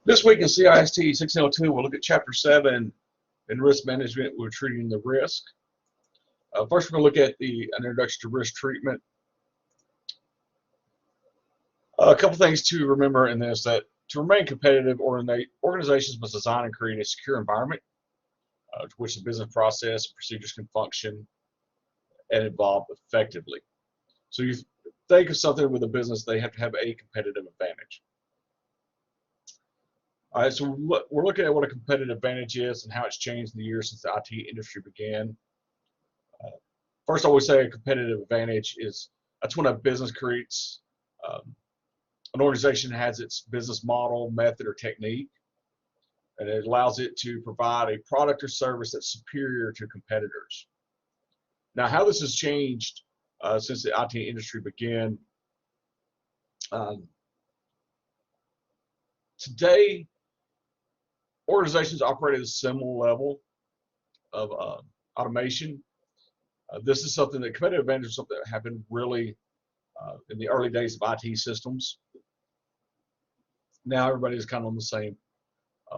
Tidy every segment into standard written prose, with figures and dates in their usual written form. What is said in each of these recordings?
This week in CIST 1602, we'll look at Chapter 7 in Risk Management. We're treating the risk. First, we're going to look at an introduction to risk treatment. A couple things to remember in this: that to remain competitive, organizations must design and create a secure environment to which the business process and procedures can function and evolve effectively. So you think of something with a business, they have to have a competitive advantage. All right, so we're looking at what a competitive advantage is and how it's changed in the years since the IT industry began. First, I always say a competitive advantage that's when a business creates, an organization has its business model, method, or technique, and it allows it to provide a product or service that's superior to competitors. Now, how this has changed since the IT industry began, today, organizations operate at a similar level of automation. This is something that competitive advantage is something that happened really in the early days of IT systems. Now everybody is kind of on the same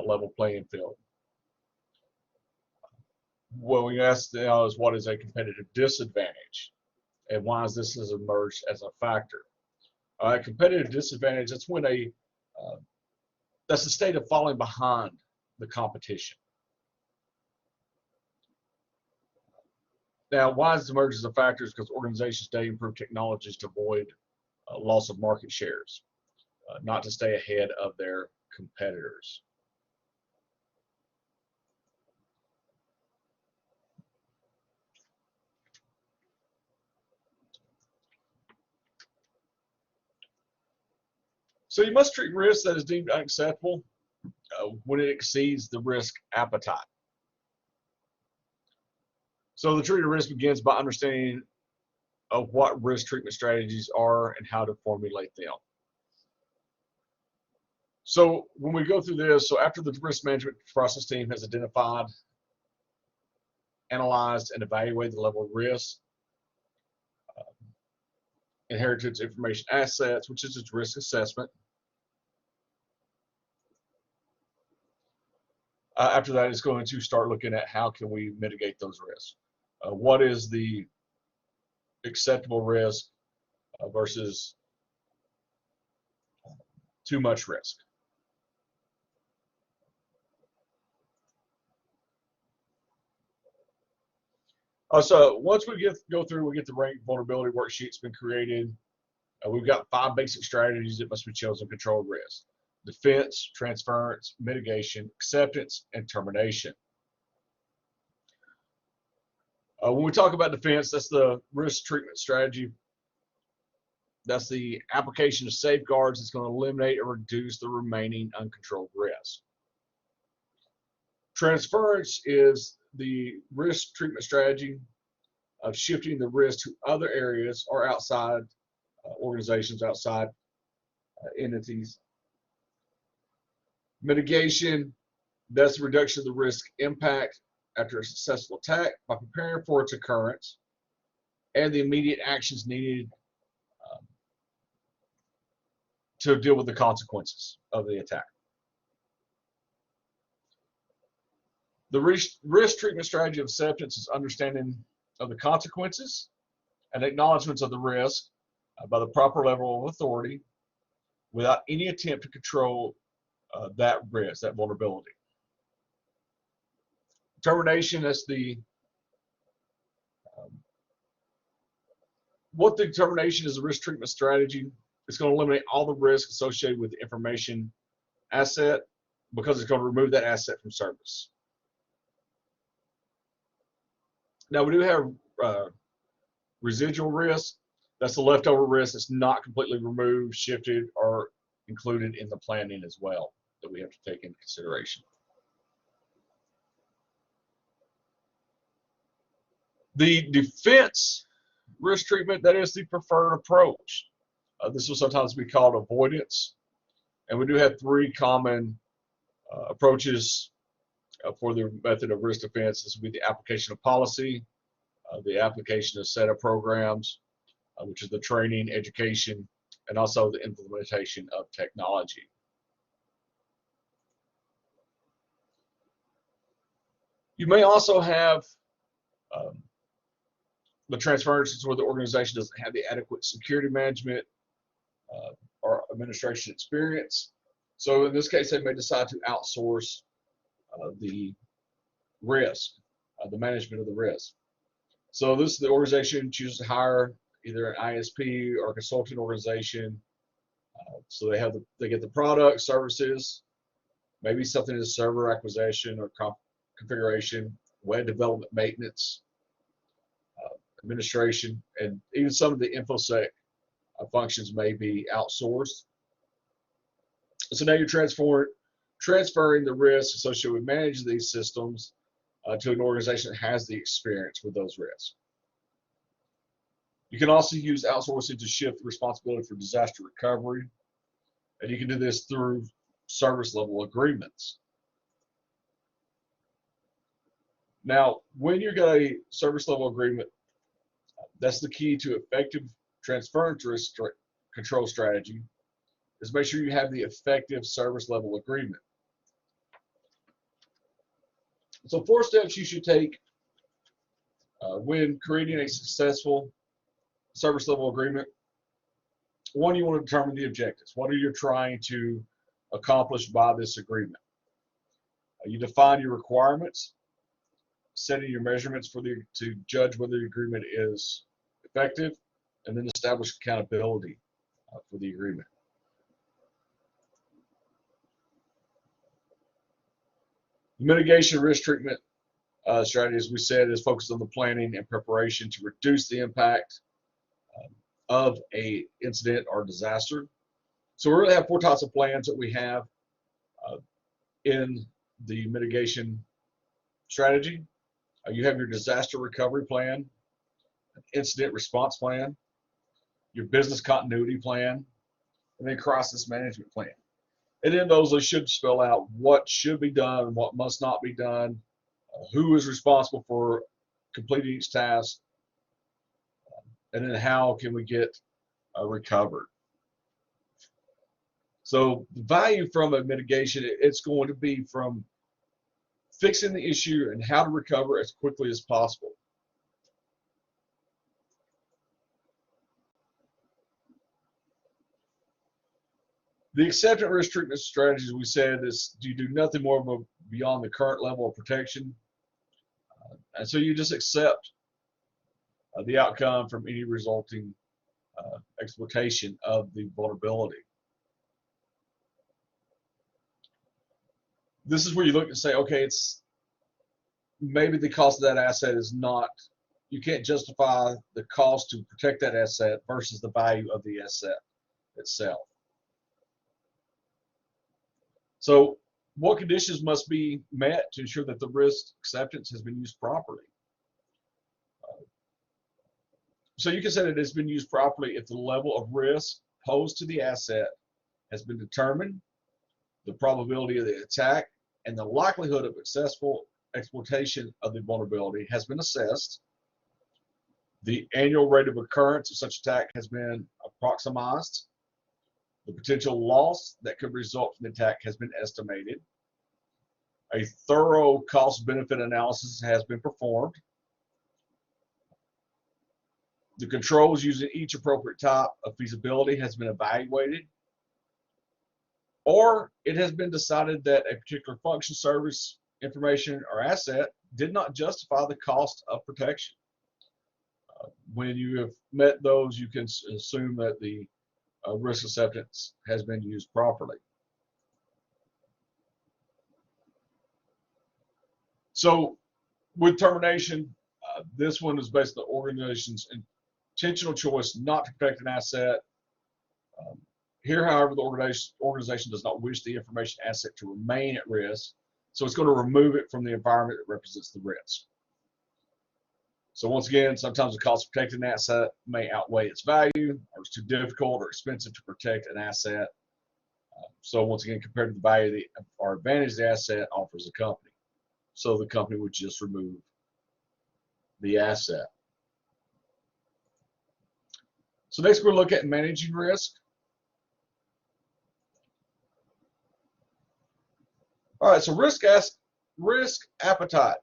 level playing field. What we ask now is, what is a competitive disadvantage, and why has this emerged as a factor? Competitive disadvantage, that's when that's the state of falling behind the competition. Now, why is it emerged as a factor? Because organizations today improve technologies to avoid loss of market shares, not to stay ahead of their competitors. So you must treat risk that is deemed unacceptable when it exceeds the risk appetite. So the treatment of risk begins by understanding of what risk treatment strategies are and how to formulate them. So when we go through this, so after the risk management process team has identified, analyzed, and evaluated the level of risk, inheritance information assets, which is its risk assessment. After that, it's going to start looking at how can we mitigate those risks. What is the acceptable risk versus too much risk? So once we go through, we get the rank vulnerability worksheet's been created. We've got 5 basic strategies that must be chosen to control risk: defense, transference, mitigation, acceptance, and termination. When we talk about defense, that's the risk treatment strategy. That's the application of safeguards that's going to eliminate or reduce the remaining uncontrolled risk. Transference is the risk treatment strategy of shifting the risk to other areas or outside organizations, outside entities. Mitigation, that's the reduction of the risk impact after a successful attack by preparing for its occurrence and the immediate actions needed to deal with the consequences of the attack. The risk treatment strategy of acceptance is understanding of the consequences and acknowledgments of the risk by the proper level of authority without any attempt to control that risk, that vulnerability. Termination, that's what the termination is: a risk treatment strategy. It's going to eliminate all the risk associated with the information asset because it's going to remove that asset from service. Now, we do have residual risk. That's the leftover risk that's not completely removed, shifted, or included in the planning as well, that we have to take into consideration. The defense risk treatment, that is the preferred approach. This will sometimes be called avoidance. And we do have 3 common approaches for the method of risk defense. This will be the application of policy, the application of set of programs, which is the training, education, and also the implementation of technology. You may also have um, the transferences where the organization doesn't have the adequate security management or administration experience. So in this case, they may decide to outsource the risk, the management of the risk. So this the organization chooses to hire either an ISP or a consulting organization. So they get the product, services, maybe something as server acquisition or configuration, web development, maintenance, administration, and even some of the InfoSec functions may be outsourced. So now you're transferring the risks associated with managing these systems to an organization that has the experience with those risks. You can also use outsourcing to shift the responsibility for disaster recovery, and you can do this through service level agreements. Now, when you've got a service level agreement, that's the key to effective transference risk control strategy, is make sure you have the effective service level agreement. So 4 steps you should take when creating a successful service level agreement. 1, you want to determine the objectives. What are you trying to accomplish by this agreement? You define your requirements, setting your measurements to judge whether the agreement is effective, and then establish accountability for the agreement. The mitigation risk treatment strategy, as we said, is focused on the planning and preparation to reduce the impact of a incident or disaster. So we really have 4 types of plans that we have in the mitigation strategy. You have your disaster recovery plan, an incident response plan, your business continuity plan, and then crisis management plan. And in those should spell out what should be done, what must not be done, who is responsible for completing each task, and then how can we get recovered. So the value from a mitigation, it's going to be from fixing the issue and how to recover as quickly as possible. The acceptance risk treatment strategies we said is you do nothing more beyond the current level of protection. And so you just accept the outcome from any resulting exploitation of the vulnerability. This is where you look and say, okay, it's maybe the cost of that asset is not, you can't justify the cost to protect that asset versus the value of the asset itself. So what conditions must be met to ensure that the risk acceptance has been used properly? So you can say that it's been used properly if the level of risk posed to the asset has been determined, the probability of the attack, and the likelihood of successful exploitation of the vulnerability has been assessed, the annual rate of occurrence of such attack has been approximatized, the potential loss that could result from the attack has been estimated, a thorough cost-benefit analysis has been performed, the controls using each appropriate type of feasibility has been evaluated, or it has been decided that a particular function, service, information, or asset did not justify the cost of protection. When you have met those, you can assume that the risk acceptance has been used properly. So with termination, this one is based on the organization's intentional choice not to protect an asset. Here, however, the organization does not wish the information asset to remain at risk, so it's going to remove it from the environment that represents the risk. So once again, sometimes the cost of protecting an asset may outweigh its value, or it's too difficult or expensive to protect an asset. So once again, compared to the value or advantage the asset offers the company. So the company would just remove the asset. So next we'll look at managing risk. All right, so risk appetite.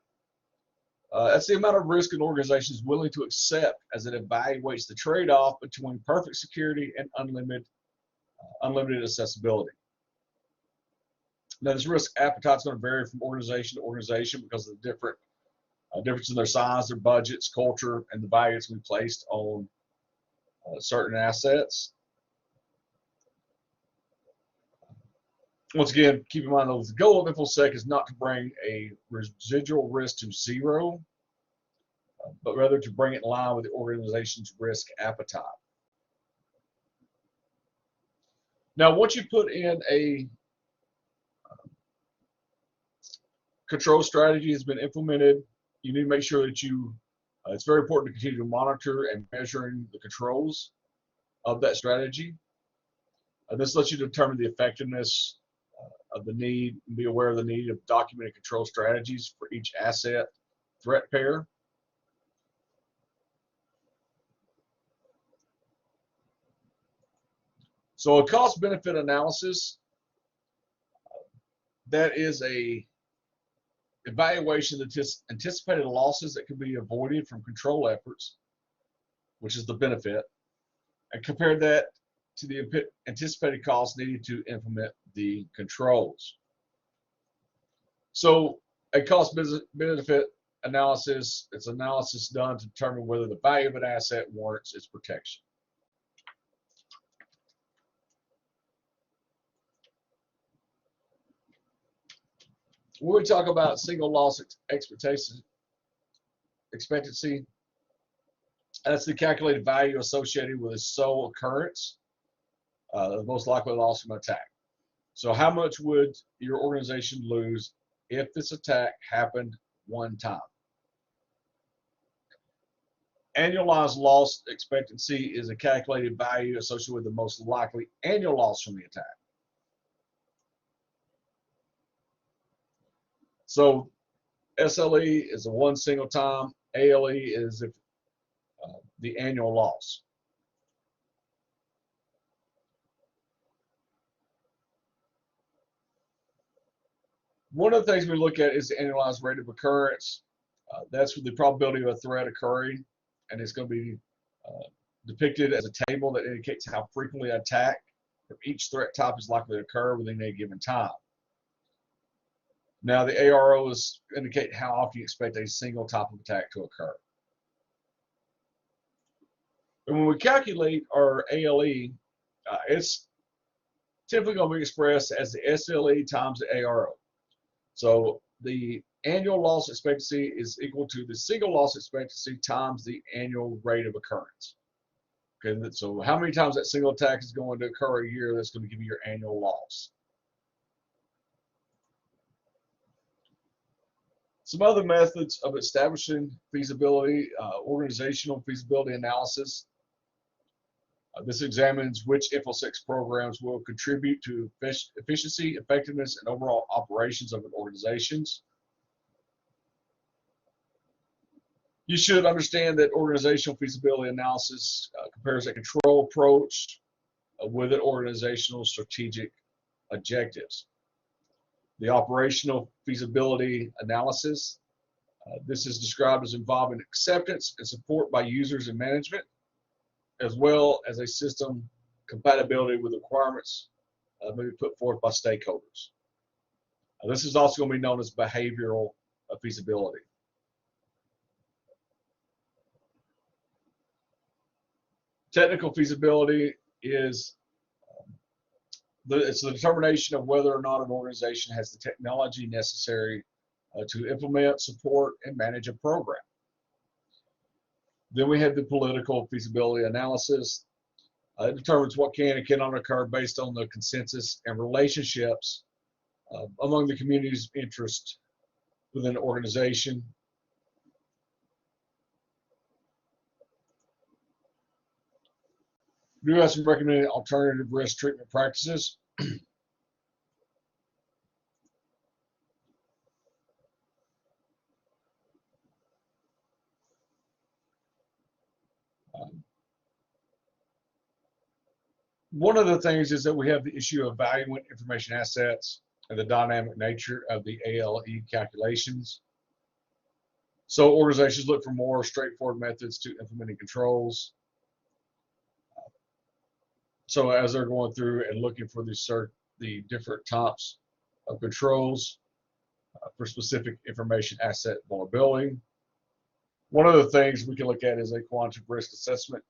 That's the amount of risk an organization is willing to accept as it evaluates the trade-off between perfect security and unlimited accessibility. Now, this risk appetite is going to vary from organization to organization because of the difference in their size, their budgets, culture, and the value that's been placed on certain assets. Once again, keep in mind that the goal of InfoSec is not to bring a residual risk to zero, but rather to bring it in line with the organization's risk appetite. Now, once you put in a control strategy has been implemented, you need to make sure that it's very important to continue to monitor and measuring the controls of that strategy. This lets you determine the effectiveness of the need, and be aware of the need of documented control strategies for each asset threat pair. So a cost-benefit analysis, that is a evaluation of the anticipated losses that could be avoided from control efforts, which is the benefit, and compare that to the anticipated costs needed to implement the controls. So a cost-benefit analysis, it's analysis done to determine whether the value of an asset warrants its protection. When we talk about single loss expectancy, that's the calculated value associated with a sole occurrence, the most likely loss from an attack. So how much would your organization lose if this attack happened one time? Annualized loss expectancy is a calculated value associated with the most likely annual loss from the attack. So SLE is a one single time, ALE is if the annual loss. One of the things we look at is the annualized rate of occurrence. That's the probability of a threat occurring, and it's going to be depicted as a table that indicates how frequently an attack from each threat type is likely to occur within a given time. Now, the AROs indicate how often you expect a single type of attack to occur. And when we calculate our ALE, it's typically going to be expressed as the SLE times the ARO. So the annual loss expectancy is equal to the single loss expectancy times the annual rate of occurrence. Okay, so how many times that single attack is going to occur a year, that's going to give you your annual loss. Some other methods of establishing feasibility, organizational feasibility analysis. This examines which InfoSec programs will contribute to efficiency, effectiveness, and overall operations of an organization. You should understand that organizational feasibility analysis compares a control approach with an organizational strategic objectives. The operational feasibility analysis, this is described as involving acceptance and support by users and management, as well as a system compatibility with requirements maybe put forth by stakeholders. This is also going to be known as behavioral feasibility. Technical feasibility is it's the determination of whether or not an organization has the technology necessary to implement, support, and manage a program. Then we have the political feasibility analysis. It determines what can and cannot occur based on the consensus and relationships among the community's interest within an organization. We do have some recommended alternative risk treatment practices. One of the things is that we have the issue of valuing information assets and the dynamic nature of the ALE calculations. So organizations look for more straightforward methods to implementing controls. So as they're going through and looking for the different types of controls for specific information asset vulnerability. One of the things we can look at is a quantitative risk assessment.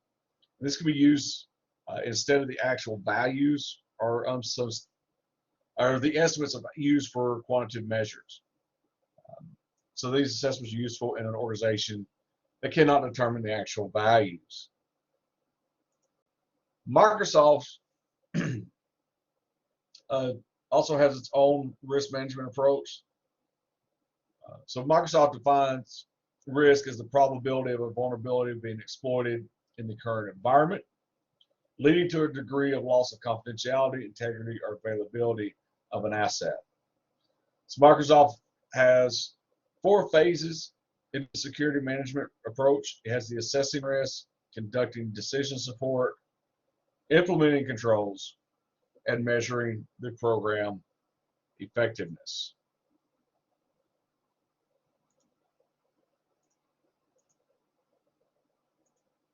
This can be used instead of the actual values or the estimates used for quantitative measures. So these assessments are useful in an organization that cannot determine the actual values. Microsoft also has its own risk management approach. So Microsoft defines risk as the probability of a vulnerability being exploited in the current environment, leading to a degree of loss of confidentiality, integrity, or availability of an asset. So Microsoft has 4 phases in the security management approach. It has the assessing risk, conducting decision support, implementing controls, and measuring the program effectiveness.